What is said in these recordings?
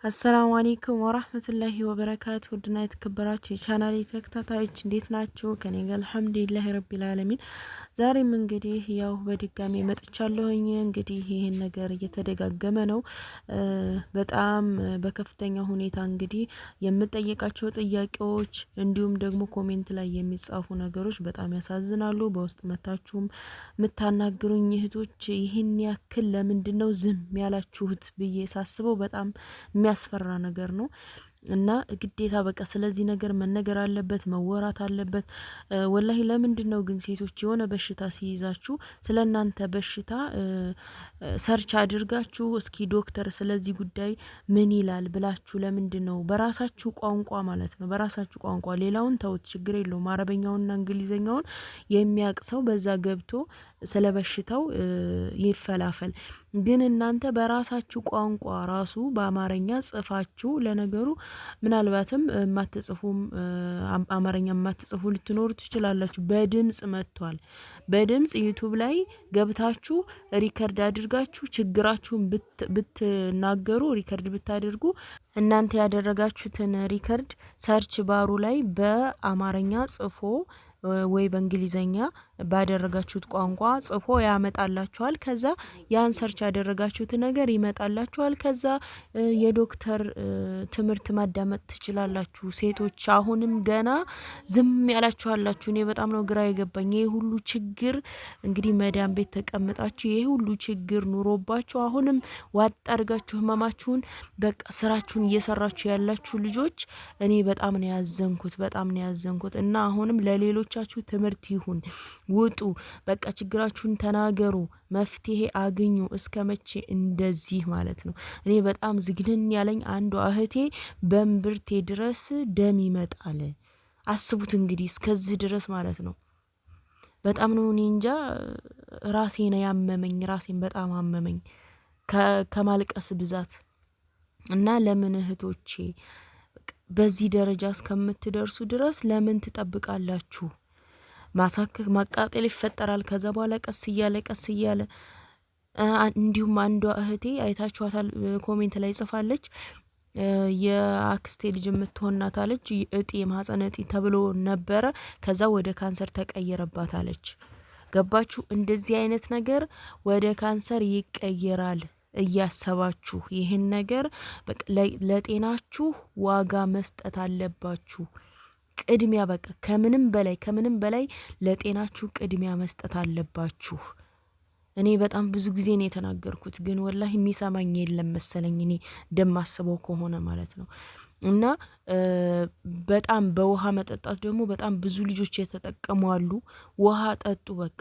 አሰላሙ አለይኩም ወራህመቱላሂ ወበረካቱ ውድና የተከበራችሁ የቻናሌ ተከታታዮች እንዴት ናችሁ? ከኔ ጋር አልሐምዱሊላህ ረቢል ዓለሚን። ዛሬም እንግዲህ ያው በድጋሚ መጥቻለሁኝ። እንግዲህ ይሄን ነገር እየተደጋገመ ነው። በጣም በከፍተኛ ሁኔታ እንግዲህ የምጠየቃቸው ጥያቄዎች እንዲሁም ደግሞ ኮሜንት ላይ የሚጻፉ ነገሮች በጣም ያሳዝናሉ። በውስጥ መታችሁም የምታናግሩኝ እህቶች ይህን ያክል ለምንድነው ዝም ያላችሁት ብዬ ሳስበው በጣም የሚያስፈራ ነገር ነው እና ግዴታ በቃ ስለዚህ ነገር መነገር አለበት መወራት አለበት። ወላሂ ለምንድነው ግን ሴቶች የሆነ በሽታ ሲይዛችሁ ስለናንተ በሽታ ሰርች አድርጋችሁ እስኪ ዶክተር ስለዚህ ጉዳይ ምን ይላል ብላችሁ ለምንድነው በራሳችሁ ቋንቋ ማለት ነው በራሳችሁ ቋንቋ ሌላውን ተውት ችግር የለውም አረበኛውንና እንግሊዘኛውን የሚያቅ ሰው በዛ ገብቶ ስለበሽታው ይፈላፈል። ግን እናንተ በራሳችሁ ቋንቋ ራሱ በአማርኛ ጽፋችሁ ለነገሩ ምናልባትም ማትጽፉም አማርኛ ማትጽፉ ልትኖሩ ትችላላችሁ። በድምጽ መጥቷል። በድምጽ ዩቲዩብ ላይ ገብታችሁ ሪከርድ አድርጋችሁ ችግራችሁን ብትናገሩ ሪከርድ ብታደርጉ እናንተ ያደረጋችሁትን ሪከርድ ሰርች ባሩ ላይ በአማርኛ ጽፎ ወይ በእንግሊዘኛ ባደረጋችሁት ቋንቋ ጽፎ ያመጣላችኋል። ከዛ ያን ሰርች ያደረጋችሁት ነገር ይመጣላችኋል። ከዛ የዶክተር ትምህርት ማዳመጥ ትችላላችሁ። ሴቶች አሁንም ገና ዝም ያላችኋላችሁ እኔ በጣም ነው ግራ የገባኝ። ይሄ ሁሉ ችግር እንግዲህ መዳም ቤት ተቀምጣችሁ ይሄ ሁሉ ችግር ኑሮባችሁ አሁንም ዋጥ አድርጋችሁ ህመማችሁን በቃ ስራችሁን እየሰራችሁ ያላችሁ ልጆች እኔ በጣም ነው ያዘንኩት እና አሁንም ለሌሎቻችሁ ትምህርት ይሁን ውጡ በቃ ችግራችሁን ተናገሩ መፍትሄ አግኙ። እስከመቼ እንደዚህ ማለት ነው? እኔ በጣም ዝግንን ያለኝ አንዷ እህቴ በእምብርቴ ድረስ ደም ይመጣል። አስቡት እንግዲህ እስከዚህ ድረስ ማለት ነው። በጣም ነው እኔ እንጃ ራሴን ያመመኝ ራሴን በጣም አመመኝ ከማልቀስ ብዛት እና ለምን እህቶቼ በዚህ ደረጃ እስከምትደርሱ ድረስ ለምን ትጠብቃላችሁ? ማሳከክ ማቃጠል ይፈጠራል። ከዛ በኋላ ቀስ እያለ እንዲሁም አንዷ እህቴ አይታችኋታል ኮሜንት ላይ ጽፋለች። የአክስቴ ልጅ የምትሆናት አለች እጢ ማህፀን እጢ ተብሎ ነበረ ከዛ ወደ ካንሰር ተቀየረባት አለች። ገባችሁ? እንደዚህ አይነት ነገር ወደ ካንሰር ይቀየራል። እያሰባችሁ ይሄን ነገር ለጤናችሁ ዋጋ መስጠት አለባችሁ። ቅድሚያ በቃ ከምንም በላይ ለጤናችሁ ቅድሚያ መስጠት አለባችሁ። እኔ በጣም ብዙ ጊዜ ነው የተናገርኩት ግን ወላሂ የሚሰማኝ የለም መሰለኝ እኔ እንደማስበው ከሆነ ማለት ነው። እና በጣም በውሃ መጠጣት ደግሞ በጣም ብዙ ልጆች የተጠቀሙ አሉ። ውሃ ጠጡ በቃ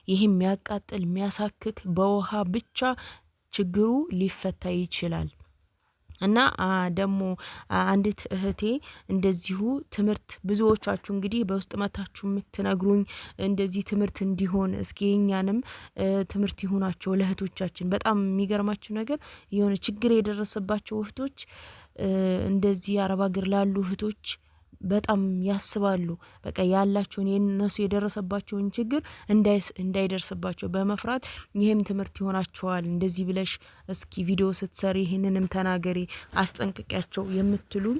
ይሄ የሚያቃጥል የሚያሳክክ በውሃ ብቻ ችግሩ ሊፈታ ይችላል። እና ደግሞ አንዲት እህቴ እንደዚሁ ትምህርት ብዙዎቻችሁ እንግዲህ በውስጥ መታችሁ የምትነግሩኝ እንደዚህ ትምህርት እንዲሆን እስኪ የኛንም ትምህርት ይሁናቸው ለእህቶቻችን። በጣም የሚገርማችሁ ነገር የሆነ ችግር የደረሰባቸው እህቶች እንደዚህ አረብ ሀገር ላሉ እህቶች በጣም ያስባሉ። በቃ ያላቸውን የነሱ የደረሰባቸውን ችግር እንዳይደርስባቸው በመፍራት ይሄም ትምህርት ይሆናቸዋል እንደዚህ ብለሽ እስኪ ቪዲዮ ስትሰሪ ይሄንንም ተናገሪ አስጠንቅቂያቸው የምትሉኝ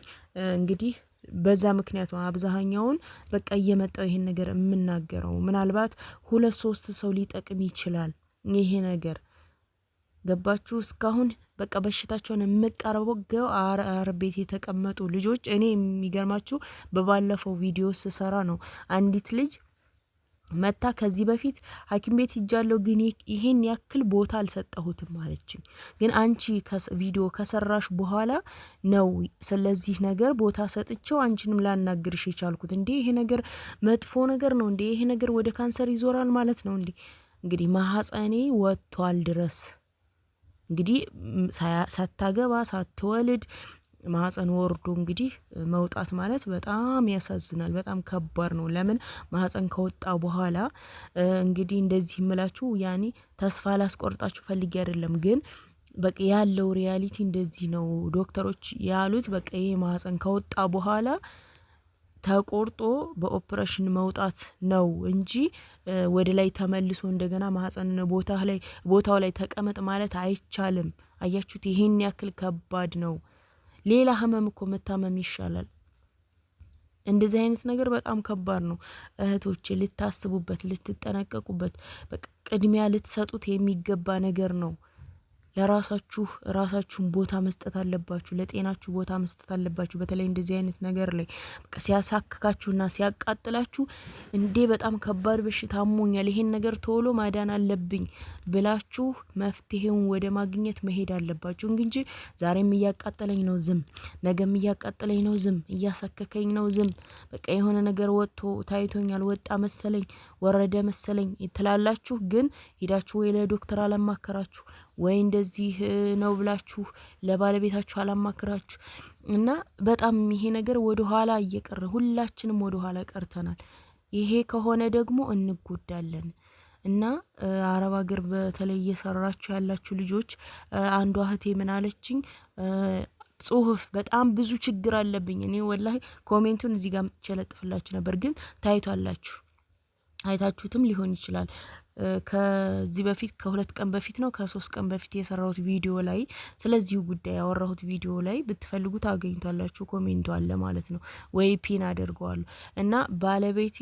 እንግዲህ በዛ ምክንያት ነው አብዛኛውን በቃ እየመጣው ይሄን ነገር የምናገረው። ምናልባት 2-3 ሰው ሊጠቅም ይችላል ይሄ ነገር። ገባችሁ? እስካሁን በቃ በሽታቸውን የምቀርበው አረቤት የተቀመጡ ልጆች እኔ የሚገርማችሁ በባለፈው ቪዲዮ ስሰራ ነው አንዲት ልጅ መታ ከዚህ በፊት ሐኪም ቤት ሄጃለሁ ግን ይሄን ያክል ቦታ አልሰጠሁትም አለችኝ። ግን አንቺ ቪዲዮ ከሰራሽ በኋላ ነው ስለዚህ ነገር ቦታ ሰጥቼው አንቺንም ላናግርሽ የቻልኩት። እንዴ ይሄ ነገር መጥፎ ነገር ነው እንዴ? ይሄ ነገር ወደ ካንሰር ይዞራል ማለት ነው እንዴ? እንግዲህ ማህፀኔ ወጥቷል ድረስ እንግዲህ ሳታገባ ሳትወልድ ማህፀን ወርዶ እንግዲህ መውጣት ማለት በጣም ያሳዝናል። በጣም ከባድ ነው። ለምን ማህፀን ከወጣ በኋላ እንግዲህ እንደዚህ ምላችሁ ያኔ ተስፋ ላስቆርጣችሁ ፈልጌ አይደለም ግን በቃ ያለው ሪያሊቲ እንደዚህ ነው። ዶክተሮች ያሉት በቃ ይሄ ማህፀን ከወጣ በኋላ ተቆርጦ በኦፕሬሽን መውጣት ነው እንጂ ወደ ላይ ተመልሶ እንደገና ማህፀን ቦታው ላይ ተቀመጥ ማለት አይቻልም። አያችሁት? ይሄን ያክል ከባድ ነው። ሌላ ህመም እኮ መታመም ይሻላል። እንደዚህ አይነት ነገር በጣም ከባድ ነው እህቶቼ፣ ልታስቡበት፣ ልትጠነቀቁበት፣ በቃ ቅድሚያ ልትሰጡት የሚገባ ነገር ነው። ራሳችሁን ቦታ መስጠት አለባችሁ። ለጤናችሁ ቦታ መስጠት አለባችሁ። በተለይ እንደዚህ አይነት ነገር ላይ በቃ ሲያሳክካችሁና ሲያቃጥላችሁ እንዴ በጣም ከባድ በሽታ አሞኛል፣ ይሄን ነገር ቶሎ ማዳን አለብኝ ብላችሁ መፍትሄውን ወደ ማግኘት መሄድ አለባችሁ እንጂ ዛሬም እያቃጠለኝ ነው ዝም፣ ነገም እያቃጠለኝ ነው ዝም፣ እያሳከከኝ ነው ዝም፣ በቃ የሆነ ነገር ወጥቶ ታይቶኛል፣ ወጣ መሰለኝ፣ ወረደ መሰለኝ ትላላችሁ። ግን ሄዳችሁ ወይ ለዶክተር አላማከራችሁ ወይ እንደዚህ ነው ብላችሁ ለባለቤታችሁ አላማከራችሁ እና በጣም ይሄ ነገር ወደ ኋላ እየቀረ ሁላችንም ወደ ኋላ ቀርተናል። ይሄ ከሆነ ደግሞ እንጎዳለን። እና አረብ ሀገር በተለይ እየሰራችሁ ያላችሁ ልጆች አንዷ እህቴ ምን አለችኝ፣ ጽሁፍ በጣም ብዙ ችግር አለብኝ እኔ ወላሂ ኮሜንቱን እዚህ ጋር ምትቸለጥፍላችሁ ነበር፣ ግን ታይቷላችሁ፣ አይታችሁትም ሊሆን ይችላል። ከዚህ በፊት ከ2 ቀን በፊት ነው ከ3 ቀን በፊት የሰራሁት ቪዲዮ ላይ ስለዚሁ ጉዳይ ያወራሁት ቪዲዮ ላይ ብትፈልጉ ታገኙታላችሁ። ኮሜንቱ አለ ማለት ነው፣ ወይ ፒን አደርገዋለሁ። እና ባለቤቴ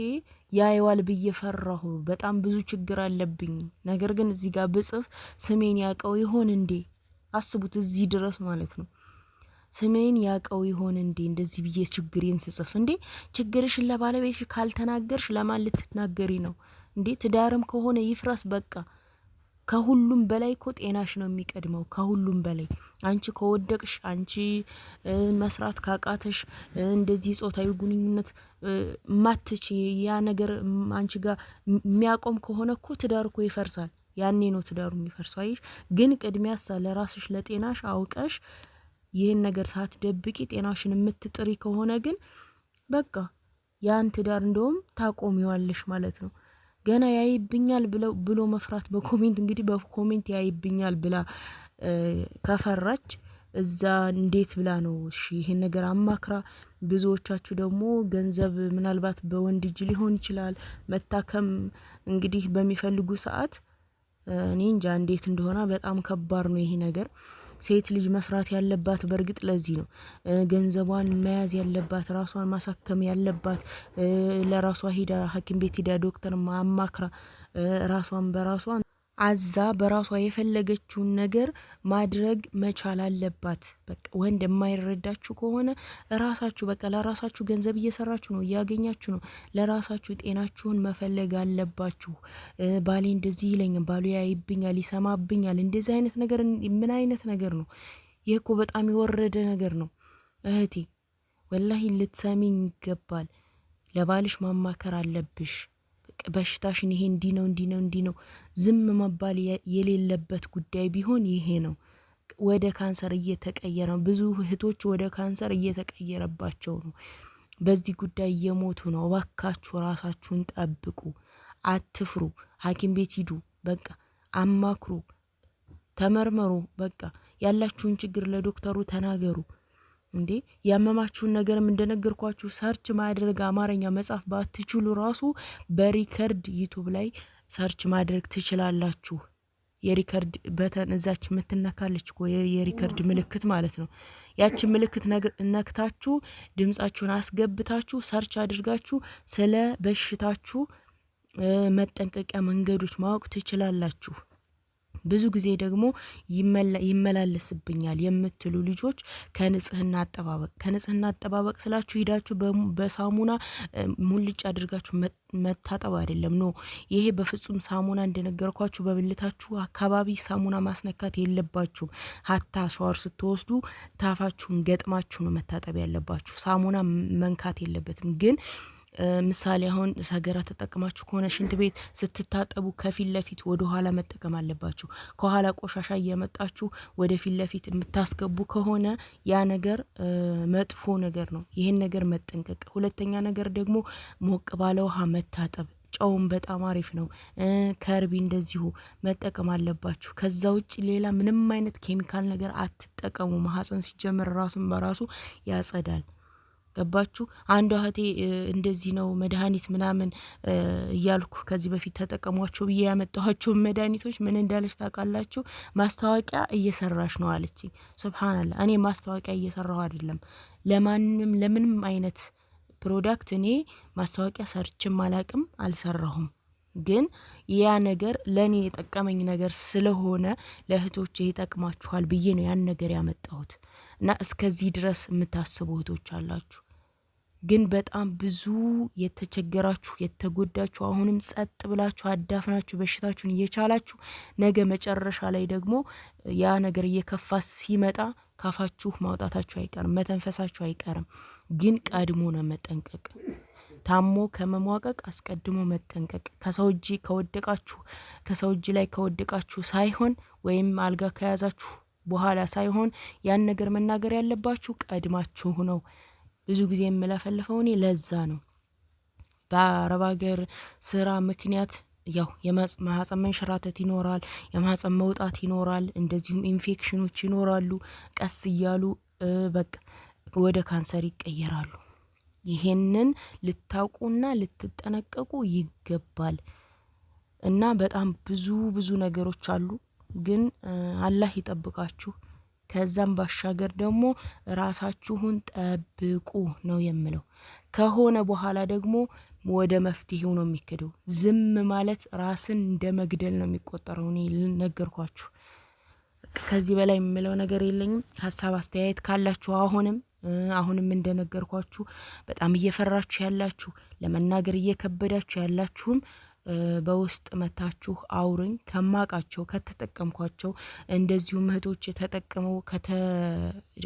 ያይዋል ብዬ ፈራሁ፣ በጣም ብዙ ችግር አለብኝ። ነገር ግን እዚህ ጋር ብጽፍ ስሜን ያቀው ይሆን እንዴ? አስቡት፣ እዚህ ድረስ ማለት ነው። ስሜን ያቀው ይሆን እንዴ እንደዚህ ብዬ ችግሬን ስጽፍ? እንዴ ችግርሽን ለባለቤትሽ ካልተናገርሽ ለማን ልትናገሪ ነው እንዴ? ትዳርም ከሆነ ይፍረስ በቃ። ከሁሉም በላይ እኮ ጤናሽ ነው የሚቀድመው። ከሁሉም በላይ አንቺ ከወደቅሽ፣ አንቺ መስራት ካቃተሽ፣ እንደዚህ ጾታዊ ግንኙነት ማትች ያ ነገር አንቺ ጋር የሚያቆም ከሆነ እኮ ትዳር እኮ ይፈርሳል። ያኔ ነው ትዳሩ የሚፈርሰው። አይሽ ግን ቅድሚያ ለራስሽ ለጤናሽ አውቀሽ ይህን ነገር ሳትደብቂ ጤናሽን የምትጥሪ ከሆነ ግን በቃ ያን ትዳር እንደውም ታቆሚዋለሽ ማለት ነው። ገና ያይብኛል ብሎ መፍራት በኮሜንት እንግዲህ በኮሜንት ያይብኛል ብላ ከፈራች እዛ እንዴት ብላ ነው እሺ ይሄን ነገር አማክራ። ብዙዎቻችሁ ደግሞ ገንዘብ ምናልባት በወንድ እጅ ሊሆን ይችላል መታከም እንግዲህ በሚፈልጉ ሰዓት እኔ እንጃ እንዴት እንደሆነ በጣም ከባድ ነው ይሄ ነገር። ሴት ልጅ መስራት ያለባት በእርግጥ ለዚህ ነው ገንዘቧን መያዝ ያለባት፣ ራሷን ማሳከም ያለባት፣ ለራሷ ሂዳ ሐኪም ቤት ሂዳ ዶክተር ማማክራ ራሷን በራሷ አዛ በራሷ የፈለገችውን ነገር ማድረግ መቻል አለባት። በቃ ወንድ የማይረዳችሁ ከሆነ ራሳችሁ በቃ ለራሳችሁ ገንዘብ እየሰራችሁ ነው፣ እያገኛችሁ ነው። ለራሳችሁ ጤናችሁን መፈለግ አለባችሁ። ባሌ እንደዚህ ይለኛል፣ ባሉ ያይብኛል፣ ይሰማብኛል፣ እንደዚህ አይነት ነገር ምን አይነት ነገር ነው? ይህ እኮ በጣም የወረደ ነገር ነው እህቴ። ወላሂ ልትሰሚኝ ይገባል። ለባልሽ ማማከር አለብሽ። በሽታሽን ይሄ እንዲ ነው ዝም መባል የሌለበት ጉዳይ ቢሆን ይሄ ነው። ወደ ካንሰር እየተቀየረ ነው። ብዙ እህቶች ወደ ካንሰር እየተቀየረባቸው ነው። በዚህ ጉዳይ እየሞቱ ነው። እባካችሁ ራሳችሁን ጠብቁ፣ አትፍሩ። ሐኪም ቤት ሂዱ፣ በቃ አማክሩ፣ ተመርመሩ። በቃ ያላችሁን ችግር ለዶክተሩ ተናገሩ። እንዴ ያመማችሁን ነገርም እንደነገርኳችሁ ሰርች ማድረግ አማርኛ መጻፍ ባትችሉ ራሱ በሪከርድ ዩቲዩብ ላይ ሰርች ማድረግ ትችላላችሁ። የሪከርድ በተን እዛች የምትነካለች እኮ የሪከርድ ምልክት ማለት ነው። ያችን ምልክት ነክታችሁ ድምጻችሁን አስገብታችሁ ሰርች አድርጋችሁ ስለ በሽታችሁ መጠንቀቂያ መንገዶች ማወቅ ትችላላችሁ። ብዙ ጊዜ ደግሞ ይመላለስብኛል የምትሉ ልጆች ከንጽህና አጠባበቅ ስላችሁ ሄዳችሁ በሳሙና ሙልጭ አድርጋችሁ መታጠብ አይደለም ነው። ይሄ በፍጹም ሳሙና እንደነገርኳችሁ በብልታችሁ አካባቢ ሳሙና ማስነካት የለባችሁም። ሀታ ሻወር ስትወስዱ ታፋችሁን ገጥማችሁ ነው መታጠብ ያለባችሁ። ሳሙና መንካት የለበትም። ግን ምሳሌ አሁን ሰገራ ተጠቅማችሁ ከሆነ ሽንት ቤት ስትታጠቡ ከፊት ለፊት ወደ ኋላ መጠቀም አለባችሁ። ከኋላ ቆሻሻ እየመጣችሁ ወደ ፊት ለፊት የምታስገቡ ከሆነ ያ ነገር መጥፎ ነገር ነው። ይሄን ነገር መጠንቀቅ። ሁለተኛ ነገር ደግሞ ሞቅ ባለ ውሃ መታጠብ። ጨውም በጣም አሪፍ ነው። ከርቢ እንደዚሁ መጠቀም አለባችሁ። ከዛ ውጭ ሌላ ምንም አይነት ኬሚካል ነገር አትጠቀሙ። ማህፀን ሲጀምር ራሱን በራሱ ያጸዳል። ገባችሁ? አንዷ እህቴ እንደዚህ ነው መድኃኒት ምናምን እያልኩ ከዚህ በፊት ተጠቀሟቸው ብዬ ያመጣኋቸው መድኃኒቶች ምን እንዳለች ታውቃላችሁ? ማስታወቂያ እየሰራሽ ነው አለችኝ። ሱብሃንአላህ እኔ ማስታወቂያ እየሰራሁ አይደለም ለምንም አይነት ፕሮዳክት እኔ ማስታወቂያ ሰርችም አላቅም አልሰራሁም። ግን ያ ነገር ለኔ የጠቀመኝ ነገር ስለሆነ ለእህቶቼ ይጠቅማችኋል ብዬ ነው ያን ነገር ያመጣሁት። እና እስከዚህ ድረስ የምታስቡ እህቶች አላችሁ። ግን በጣም ብዙ የተቸገራችሁ የተጎዳችሁ አሁንም ጸጥ ብላችሁ አዳፍናችሁ በሽታችሁን እየቻላችሁ ነገ መጨረሻ ላይ ደግሞ ያ ነገር እየከፋ ሲመጣ ካፋችሁ ማውጣታችሁ አይቀርም፣ መተንፈሳችሁ አይቀርም። ግን ቀድሞ ነው መጠንቀቅ። ታሞ ከመሟቀቅ አስቀድሞ መጠንቀቅ። ከሰው እጅ ከወደቃችሁ ከሰው እጅ ላይ ከወደቃችሁ ሳይሆን ወይም አልጋ ከያዛችሁ በኋላ ሳይሆን ያን ነገር መናገር ያለባችሁ ቀድማችሁ ነው። ብዙ ጊዜ የምለፈልፈው እኔ ለዛ ነው። በአረብ ሀገር ስራ ምክንያት ያው የማህፀን መንሸራተት ይኖራል፣ የማህፀን መውጣት ይኖራል፣ እንደዚሁም ኢንፌክሽኖች ይኖራሉ። ቀስ እያሉ በቃ ወደ ካንሰር ይቀየራሉ። ይሄንን ልታውቁና ልትጠነቀቁ ይገባል። እና በጣም ብዙ ነገሮች አሉ። ግን አላህ ይጠብቃችሁ። ከዛም ባሻገር ደግሞ ራሳችሁን ጠብቁ ነው የምለው። ከሆነ በኋላ ደግሞ ወደ መፍትሄው ነው የሚከደው። ዝም ማለት ራስን እንደ መግደል ነው የሚቆጠረው። እኔ ነገርኳችሁ። ከዚህ በላይ የምለው ነገር የለኝም። ሀሳብ አስተያየት ካላችሁ አሁንም እንደነገርኳችሁ በጣም እየፈራችሁ ያላችሁ ለመናገር እየከበዳችሁ ያላችሁም በውስጥ መታችሁ አውሩኝ። ከማቃቸው ከተጠቀምኳቸው እንደዚሁም እህቶች ተጠቅመው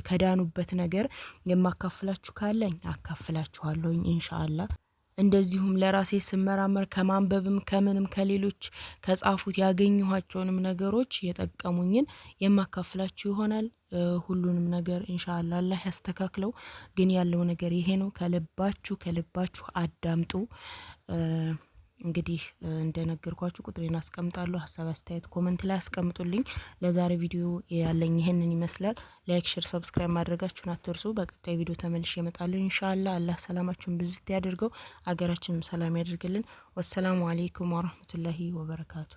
ከዳኑበት ነገር የማካፍላችሁ ካለኝ አካፍላችኋለሁኝ ኢንሻአላህ። እንደዚሁም ለራሴ ስመራመር ከማንበብም ከምንም ከሌሎች ከጻፉት ያገኘኋቸውንም ነገሮች የጠቀሙኝን የማካፍላችሁ ይሆናል። ሁሉንም ነገር ኢንሻአላህ አላህ ያስተካክለው። ግን ያለው ነገር ይሄ ነው። ከልባችሁ አዳምጡ። እንግዲህ እንደነገርኳችሁ ቁጥሬን አስቀምጣለሁ። ሀሳብ አስተያየት ኮሜንት ላይ አስቀምጡልኝ። ለዛሬ ቪዲዮ ያለኝ ይሄንን ይመስላል። ላይክ፣ ሼር፣ ሰብስክራይብ ማድረጋችሁን አትርሱ። በቀጣይ ቪዲዮ ተመልሼ እመጣለሁ ኢንሻአላህ። አላህ ሰላማችሁን ብዝት ያድርገው፣ አገራችንም ሰላም ያድርግልን። ወሰላሙ አለይኩም ወራህመቱላሂ ወበረካቱ።